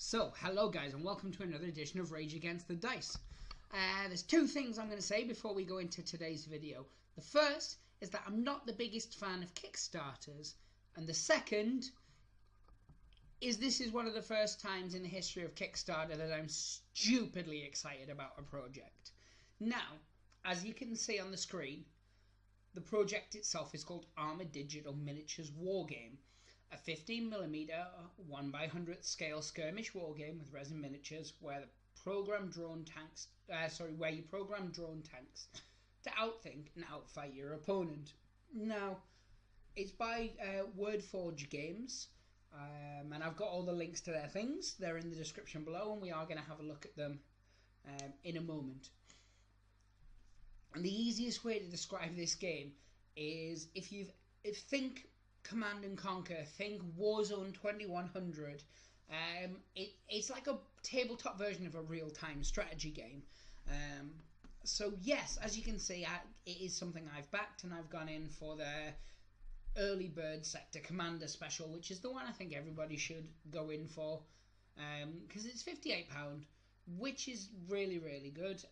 So, hello guys and welcome to another edition of Rage Against the Dice. There's two things I'm going to say before we go into today's video. The first is that I'm not the biggest fan of Kickstarters, and the second is this is one of the first times in the history of Kickstarter that I'm stupidly excited about a project. Now, as you can see on the screen, the project itself is called Armoured Digital Miniatures Wargame. A 15mm 1x100 scale skirmish wargame with resin miniatures where you program drone tanks to outthink and outfight your opponent. Now, it's by Wordforge Games, and I've got all the links to their things. They're in the description below, and we are going to have a look at them in a moment. And the easiest way to describe this game is if think Command and Conquer, think Warzone 2100. It's like a tabletop version of a real-time strategy game. So yes, as you can see, it is something I've backed, and I've gone in for their early bird sector commander special, which is the one I think everybody should go in for, because it's £58, which is really, really good.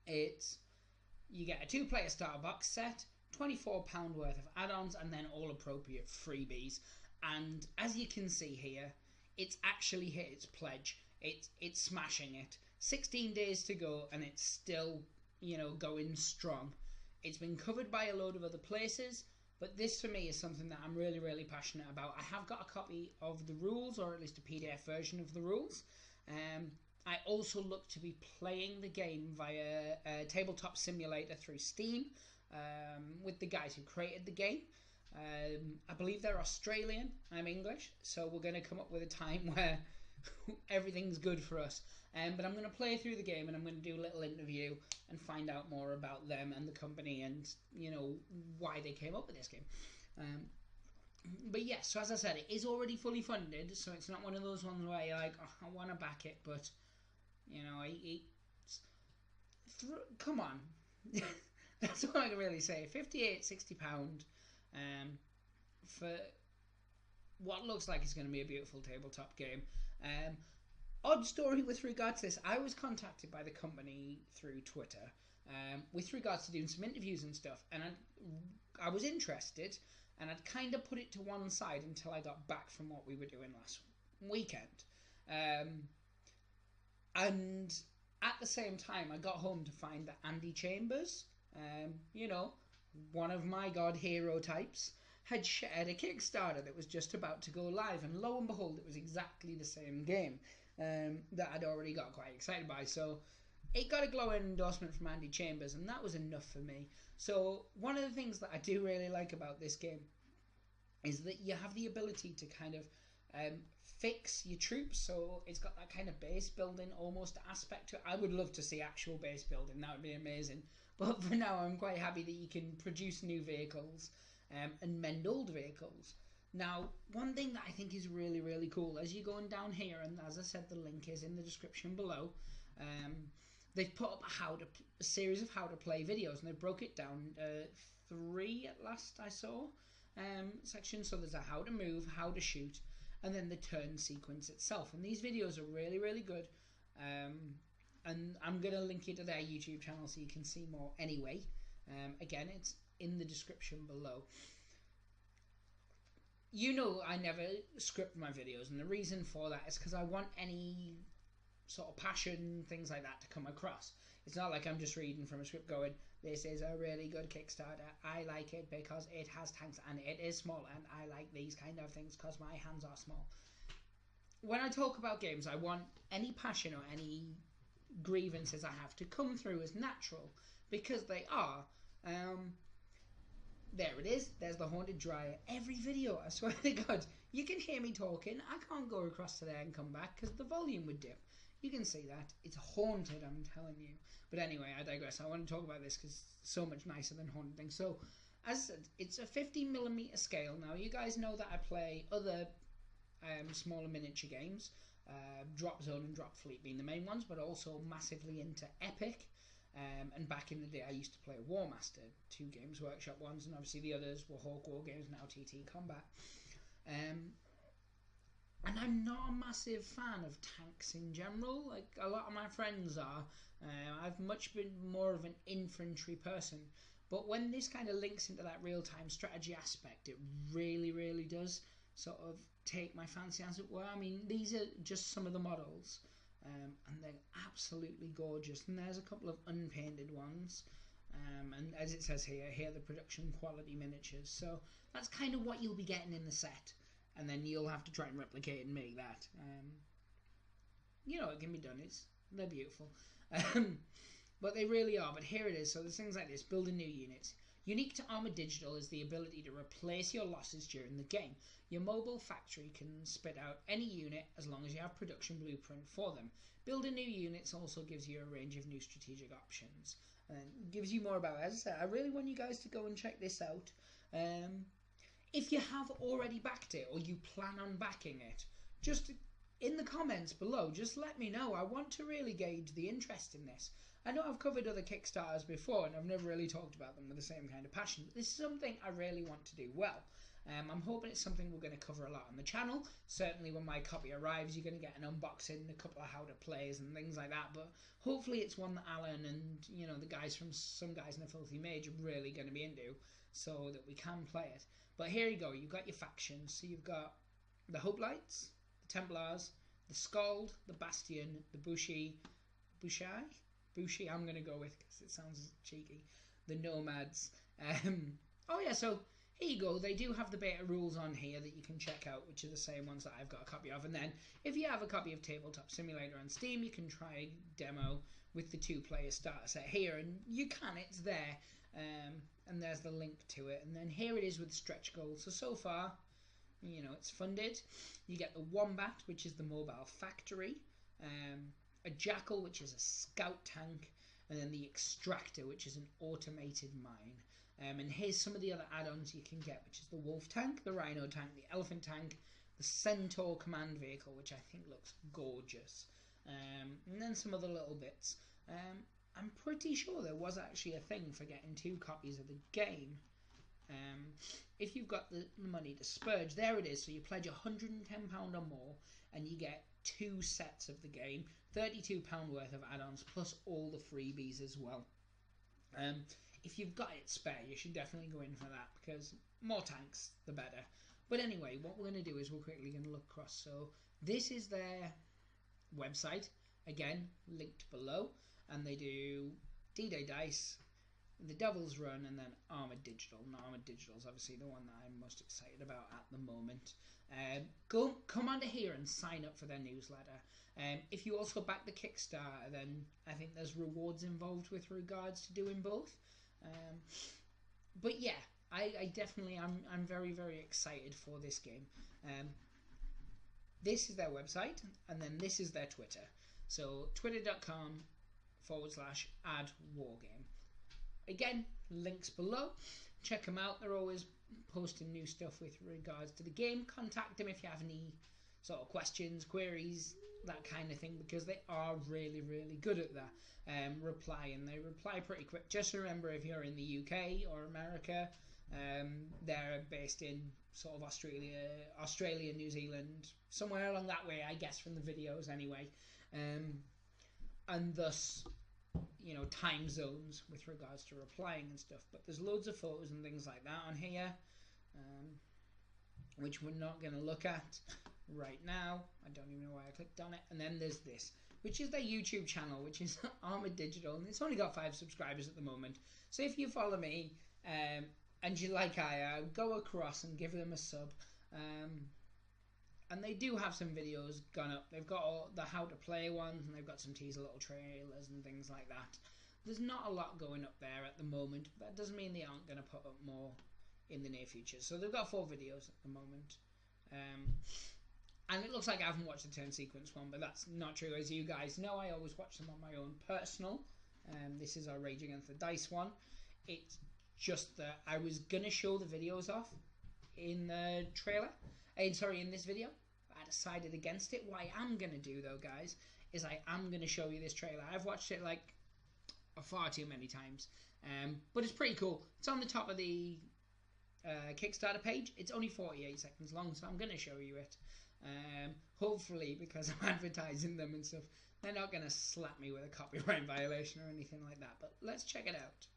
You get a 2-player starter box set, £24 worth of add-ons, and then all appropriate freebies. And as you can see here, it's actually hit its pledge. It's smashing it. 16 days to go, and it's still, going strong. It's been covered by a load of other places, but this for me is something that I'm really, really passionate about. I have got a copy of the rules, or at least a PDF version of the rules. I also look to be playing the game via a tabletop simulator through Steam, with the guys who created the game. I believe they're Australian, I'm English, so we're going to come up with a time where everything's good for us. But I'm going to play through the game, and I'm going to do a little interview and find out more about them and the company, and why they came up with this game. But yes, so as I said, it is already fully funded, so it's not one of those ones where you're like, oh, I want to back it, but come on. That's all I can really say. £58, £60 for what looks like it's going to be a beautiful tabletop game. Odd story with regards to this. I was contacted by the company through Twitter with regards to doing some interviews and stuff, and I was interested, and I'd kind of put it to one side until I got back from what we were doing last weekend. And at the same time, I got home to find that Andy Chambers, one of my god hero types, had shared a Kickstarter that was just about to go live, and lo and behold, it was exactly the same game that I'd already got quite excited by. So it got a glowing endorsement from Andy Chambers, and that was enough for me. So one of the things that I do really like about this game is that you have the ability to kind of fix your troops, so it's got that kind of base building almost aspect to it. I would love to see actual base building, that would be amazing, but for now I'm quite happy that you can produce new vehicles and mend old vehicles. Now, one thing that I think is really, really cool, as you're going down here, and as I said, the link is in the description below, they've put up a series of how to play videos, and they broke it down 3 at last I saw section. So there's a how to move, how to shoot, and then the turn sequence itself. And these videos are really, really good. And I'm going to link you to their YouTube channel so you can see more anyway. Again, it's in the description below. I never script my videos, and the reason for that is because I want any sort of passion, things like that, to come across. It's not like I'm just reading from a script going, this is a really good Kickstarter, I like it because it has tanks and it is small, and I like these kind of things because my hands are small. When I talk about games, I want any passion or any grievances I have to come through as natural, because they are. There it is, there's the haunted dryer. Every video, I swear to God, you can hear me talking. I can't go across to there and come back because the volume would dip. You can see that. It's haunted, I'm telling you. But anyway, I digress. I want to talk about this because it's so much nicer than haunted things. So, as I said, it's a 15mm scale. Now, you guys know that I play other smaller miniature games, Drop Zone and Drop Fleet being the main ones, but also massively into Epic. And back in the day I used to play War Master, 2 Games Workshop ones, and obviously the others were Hawk War Games, now TTCombat. And I'm not a massive fan of tanks in general. Like a lot of my friends are. I've much been more of an infantry person. But when this kind of links into that real-time strategy aspect, it really, really does sort of take my fancy, as it were. I mean, these are just some of the models, and they're absolutely gorgeous. And there's a couple of unpainted ones. And as it says here the production quality miniatures. So that's kind of what you'll be getting in the set. And then you'll have to try and replicate and make that. You know, it can be done. They're beautiful. But they really are. But here it is. So there's things like this. Building new units. Unique to Armoured Digital is the ability to replace your losses during the game. Your mobile factory can spit out any unit as long as you have production blueprint for them. Building new units also gives you a range of new strategic options. And gives you more about it. As I said, I really want you guys to go and check this out. If you have already backed it or you plan on backing it, just in the comments below, just let me know. I want to really gauge the interest in this. I know I've covered other Kickstarters before and I've never really talked about them with the same kind of passion, but this is something I really want to do well. I'm hoping it's something we're going to cover a lot on the channel. Certainly when my copy arrives, you're going to get an unboxing, a couple of how to plays and things like that, but hopefully it's one that Alan and, you know, the guys from Some Guys in a Filthy Mage are really going to be into, so that we can play it. But here you go, you've got your factions. So you've got the Hoplites, the Templars, the Skald, the Bastion, the Bushi, I'm going to go with because it sounds cheeky, the Nomads. Oh yeah, so here you go. They do have the beta rules on here that you can check out, which are the same ones that I've got a copy of. And then if you have a copy of Tabletop Simulator on Steam, you can try a demo with the 2-player starter set here, and you can, it's there. And there's the link to it. And then here it is with stretch goals. So far, you know, it's funded. You get the Wombat, which is the mobile factory, a Jackal, which is a scout tank, and then the Extractor, which is an automated mine. And here's some of the other add-ons you can get, which is the Wolf tank, the Rhino tank, the Elephant tank, the Centaur command vehicle, which I think looks gorgeous, and then some other little bits. I'm pretty sure there was actually a thing for getting 2 copies of the game. If you've got the money to splurge, there it is. So you pledge £110 or more and you get 2 sets of the game, £32 worth of add-ons plus all the freebies as well. If you've got it spare, you should definitely go in for that, because more tanks the better. But anyway, what we're going to do is we're quickly going to look across. So this is their website, again linked below, and they do D-Day Dice, the Devil's Run, and then Armoured Digital. And Armoured Digital is obviously the one that I'm most excited about at the moment. Come onto here and sign up for their newsletter. If you also back the Kickstarter, then I think there's rewards involved with regards to doing both. But yeah, I definitely I'm very, very excited for this game. This is their website, and then this is their Twitter. So twitter.com/addwargame. Again, links below. Check them out. They're always posting new stuff with regards to the game. Contact them if you have any sort of questions, queries, that kind of thing, because they are really, really good at that. Replying. They reply pretty quick. Just remember, if you're in the UK or America, they're based in sort of Australia, New Zealand, somewhere along that way, I guess, from the videos anyway. And thus, you know, time zones with regards to replying and stuff. But there's loads of photos and things like that on here, which we're not going to look at right now. I don't even know why I clicked on it. And then there's this, which is their YouTube channel, which is Armoured Digital, and it's only got 5 subscribers at the moment. So if you follow me and you like go across and give them a sub. And they do have some videos gone up. They've got all the how to play ones, and they've got some teaser little trailers and things like that. There's not a lot going up there at the moment, but that doesn't mean they aren't going to put up more in the near future. So they've got 4 videos at the moment. And it looks like I haven't watched the turn sequence one, but that's not true. As you guys know, I always watch them on my own personal. This is our Rage Against the Dice one. It's just that I was going to show the videos off in the trailer. In this video. I decided against it. What I am going to do, though, guys, is I am going to show you this trailer. I've watched it, like, far too many times. But it's pretty cool. It's on the top of the Kickstarter page. It's only 48 seconds long, so I'm going to show you it. Hopefully, because I'm advertising them and stuff, they're not going to slap me with a copyright violation or anything like that. But let's check it out.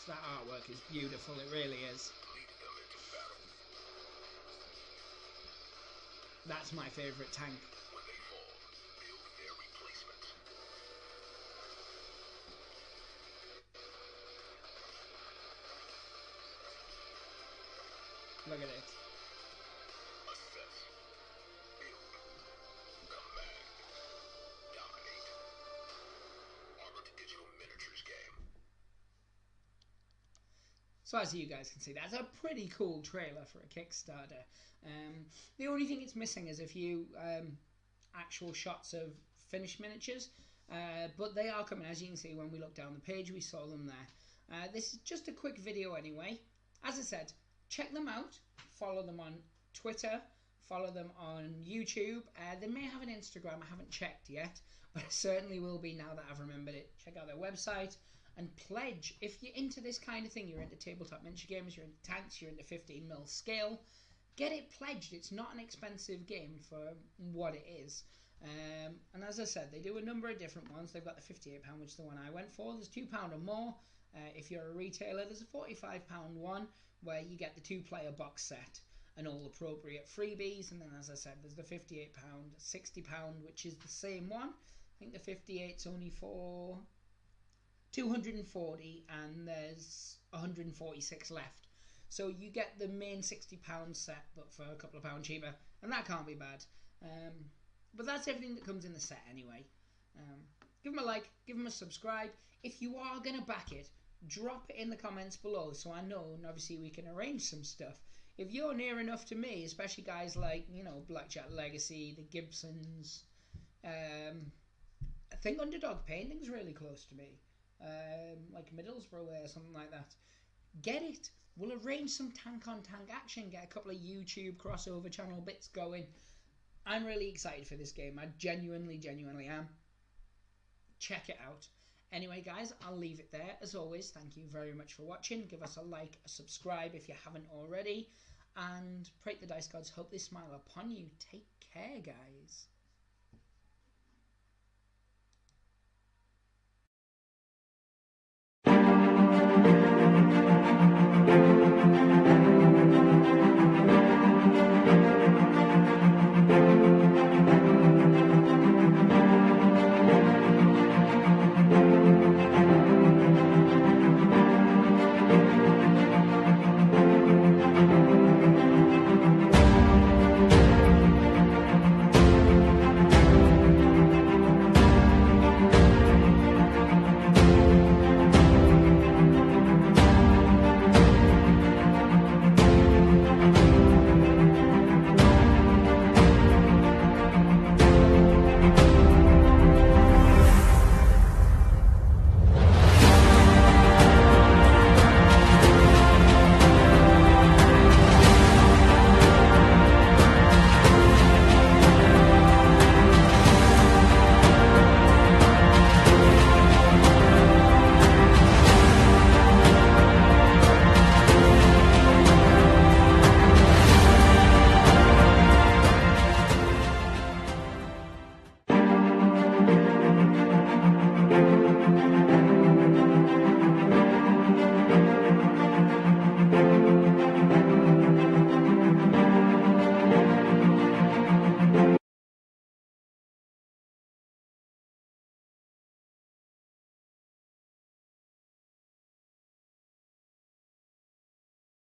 That artwork is beautiful, it really is. That's my favourite tank. Look at it. So as you guys can see, that's a pretty cool trailer for a Kickstarter. The only thing it's missing is a few actual shots of finished miniatures, but they are coming. As you can see, when we look down the page, we saw them there. This is just a quick video anyway. As I said, check them out. Follow them on Twitter. Follow them on YouTube. They may have an Instagram. I haven't checked yet, but it certainly will be now that I've remembered it. Check out their website. And pledge, if you're into this kind of thing, you're into tabletop miniature games, you're into tanks, you're into 15mm scale, get it pledged. It's not an expensive game for what it is. And as I said, they do a number of different ones. They've got the £58, which is the one I went for. There's £2 or more. If you're a retailer, there's a £45 one where you get the 2-player box set and all appropriate freebies. And then, as I said, there's the £58, £60, which is the same one. I think the 58's only for 240 and there's 146 left, so you get the main £60 set but for a couple of pounds cheaper, and that can't be bad. But that's everything that comes in the set anyway. Give them a like, give them a subscribe. If you are going to back it, drop it in the comments below so I know, and obviously we can arrange some stuff. If you're near enough to me, especially guys like, you know, Blackjack Legacy, the Gibsons, I think Underdog Painting's really close to me. Like Middlesbrough or something like that. Get it. We'll arrange some tank on tank action, get a couple of YouTube crossover channel bits going. I'm really excited for this game. I genuinely am. Check it out. Anyway guys, I'll leave it there. As always, thank you very much for watching. Give us a like, a subscribe if you haven't already, and pray the dice gods hope they smile upon you. Take care guys.